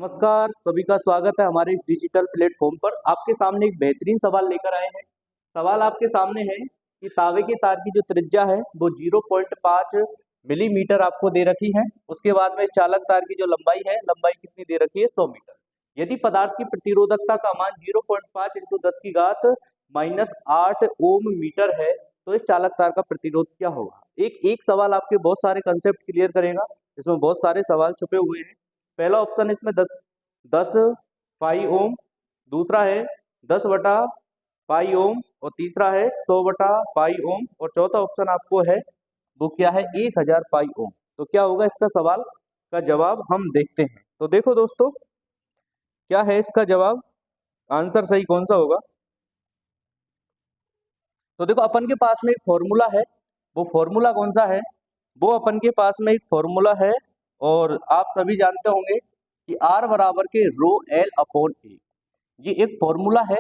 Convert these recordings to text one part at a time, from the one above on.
नमस्कार, सभी का स्वागत है हमारे इस डिजिटल प्लेटफॉर्म पर। आपके सामने एक बेहतरीन सवाल लेकर आए हैं। सवाल आपके सामने है कि तावे के तार की जो त्रिज्या है वो 0.5 मिलीमीटर आपको दे रखी है। उसके बाद में चालक तार की जो लंबाई है, लंबाई कितनी दे रखी है? 100 मीटर। यदि पदार्थ की प्रतिरोधकता का मान 0.5 इंटू 10 की घात -8 ओम मीटर है, तो इस चालक तार का प्रतिरोध क्या होगा? एक एक सवाल आपके बहुत सारे कंसेप्ट क्लियर करेगा। इसमें बहुत सारे सवाल छुपे हुए हैं। पहला ऑप्शन इसमें 10 पाई ओम, दूसरा है 10 बटा पाई ओम और तीसरा है 100 बटा पाई ओम और चौथा ऑप्शन आपको है वो क्या है? 1000 पाई ओम। तो क्या होगा इसका सवाल का जवाब? हम देखते हैं। तो देखो दोस्तों, क्या है इसका जवाब? आंसर सही कौन सा होगा? तो देखो, अपन के पास में एक फॉर्मूला है। वो फॉर्मूला कौन सा है? वो अपन के पास में एक फॉर्मूला है और आप सभी जानते होंगे कि R बराबर के रो एल अपॉन ए। ये एक फॉर्मूला है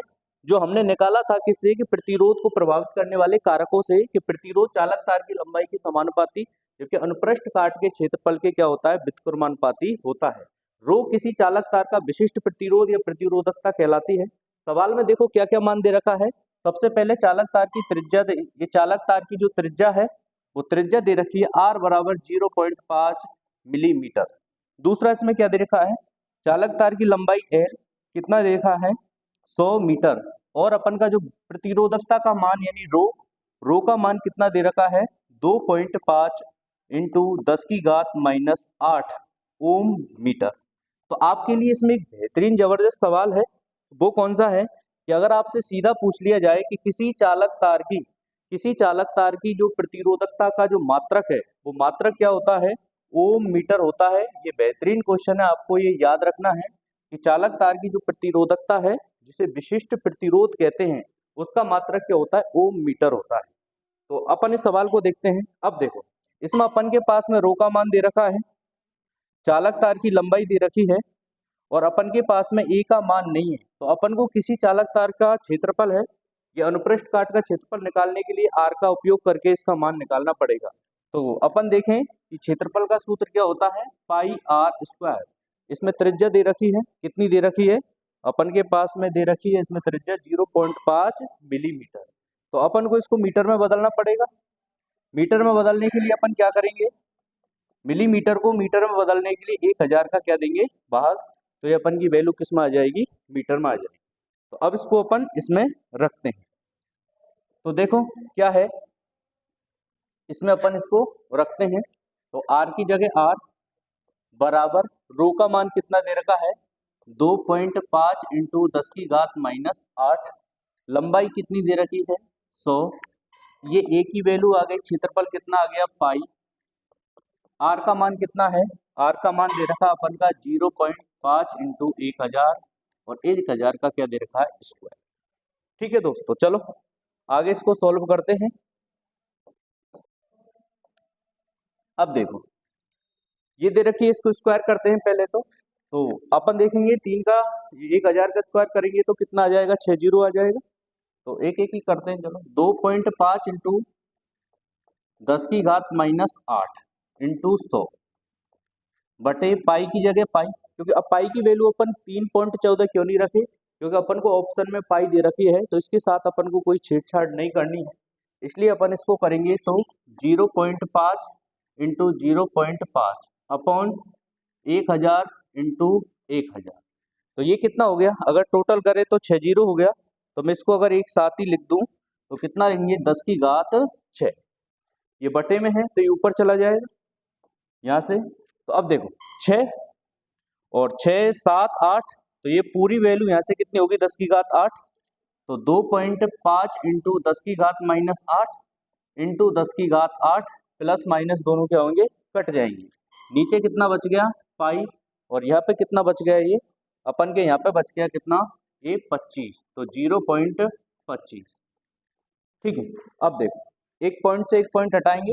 जो हमने निकाला था किससे? कि प्रतिरोध को प्रभावित करने वाले कारकों से, कि प्रतिरोध चालक तार की लंबाई के समानुपाती जबकि अनुप्रस्थ काट के क्षेत्रफल के क्या होता है? व्युत्क्रमानुपाती होता है। रो किसी चालक तार का विशिष्ट प्रतिरोध या प्रतिरोधकता कहलाती है। सवाल में देखो क्या क्या मान दे रखा है। सबसे पहले चालक तार की त्रिज्या, ये चालक तार की जो त्रिज्या है वो त्रिज्या दे रखी है R बराबर 0.5 मिलीमीटर। दूसरा इसमें क्या दे रखा है? चालक तार की लंबाई L कितना दे रखा है? 100 मीटर। और अपन का जो प्रतिरोधकता का मान यानी रो का मान कितना दे रखा है? 2.5 इंटू 10 की घात -8 ओम मीटर। तो आपके लिए इसमें एक बेहतरीन जबरदस्त सवाल है। वो कौन सा है? कि अगर आपसे सीधा पूछ लिया जाए कि किसी चालक तार की जो प्रतिरोधकता का जो मात्रक है वो मात्रक क्या होता है? ओम मीटर होता है। ये बेहतरीन क्वेश्चन है, आपको ये याद रखना है कि चालक तार की जो प्रतिरोधकता है जिसे विशिष्ट प्रतिरोध कहते हैं उसका मात्रक क्या होता है? ओम मीटर होता है। तो अपन इस सवाल को देखते हैं। अब देखो, इसमें अपन के पास में रो का मान दे रखा है, चालक तार की लंबाई दे रखी है और अपन के पास में ए का मान नहीं है। तो अपन को किसी चालक तार का क्षेत्रफल है या अनुप्रस्थ काट का क्षेत्रफल निकालने के लिए आर का उपयोग करके इसका मान निकालना पड़ेगा। तो अपन देखें कि क्षेत्रफल का सूत्र क्या होता है? पाई आर स्क्वायर। इसमें त्रिज्या दे रखी है, कितनी दे रखी है? अपन के पास में दे रखी है इसमें त्रिज्या 0.5 मिलीमीटर। तो अपन को इसको मीटर में बदलना पड़ेगा। मीटर में बदलने के लिए अपन क्या करेंगे? मिलीमीटर को मीटर में बदलने के लिए 1000 का क्या देंगे? भाग। तो ये अपन की वैल्यू किस में आ जाएगी? मीटर में आ जाएगी। तो अब इसको अपन इसमें रखते हैं। तो देखो क्या है, इसमें अपन इसको रखते हैं। तो आर की जगह आर बराबर रो का मान कितना दे रखा है? 2.5 इंटू 10 की घात -8। लंबाई कितनी दे रखी है? 100। ये ए की वैल्यू आ गई, क्षेत्रफल कितना आ गया? पाई। आर का मान कितना है? आर का मान दे रखा अपन का 0.5 इंटू 1000 और 1000 का क्या दे रखा है? स्क्वायर। ठीक है दोस्तों, चलो आगे इसको सॉल्व करते हैं। अब देखो, ये दे रखी है, इसको स्क्वायर करते हैं पहले तो अपन देखेंगे 3 का 1000 का स्क्वायर करेंगे तो कितना आ जाएगा? 6 जीरो आ जाएगा। तो एक एक ही करते हैं। चलो 2.5 इंटू 10 की घात -8 इंटू 100 बटे पाई की जगह पाई, क्योंकि अब पाई की वैल्यू अपन 3.14 क्यों नहीं रखे? क्योंकि अपन को ऑप्शन में पाई दे रखी है तो इसके साथ अपन को कोई छेड़छाड़ नहीं करनी है, इसलिए अपन इसको करेंगे तो 0.5 इंटू 0.5 अपॉन 1000 इंटू 1000। तो ये कितना हो गया? अगर टोटल करें तो 6 जीरो हो गया। तो मैं इसको अगर एक साथ ही लिख दूं तो कितना लेंगे? 10 की घात 6। ये बटे में है तो ये ऊपर चला जाएगा यहाँ से। तो अब देखो 6 और 6 7 8, तो ये पूरी वैल्यू यहाँ से कितनी होगी? 10 की घात 8। तो 2.5 इंटू 10 की घात -8 इंटू 10 की घात 8 प्लस माइनस दोनों क्या होंगे? कट जाएंगे। नीचे कितना बच गया? पाई। और यहाँ पे कितना बच गया? ये अपन के यहाँ पे बच गया कितना? ये 25। तो 0.25। ठीक है। अब देखो, एक पॉइंट से एक पॉइंट हटाएंगे,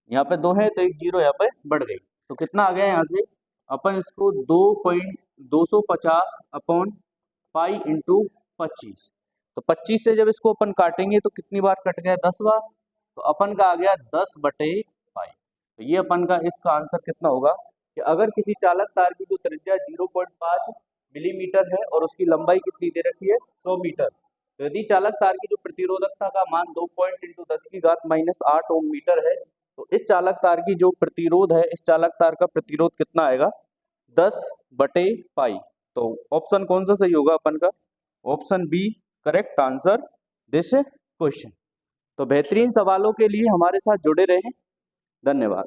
यहाँ पे 2 है तो एक जीरो यहाँ पे बढ़ गई। तो कितना आ गया यहाँ से? अपन इसको 2.250 अपॉन पाई इंटू 25। तो 25 से जब इसको अपन काटेंगे तो कितनी बार कट गया? 10 बार। तो अपन का आ गया 10 बटे पाई। तो ये अपन का इसका आंसर कितना होगा? कि अगर किसी चालक तार की जो त्रिज्या 0.5 मीटर है और उसकी लंबाई कितनी दे रखी है 100 मीटर। तो यदि चालक तार की जो प्रतिरोधकता का मान 2 पॉइंट × 10⁻⁸ ओम मीटर है, तो इस चालक तार की जो प्रतिरोध है, इस चालक तार का प्रतिरोध कितना आएगा 10/पाई। तो ऑप्शन कौन सा सही होगा अपन का, option B correct answer this question. तो बेहतरीन सवालों के लिए हमारे साथ जुड़े रहें। धन्यवाद।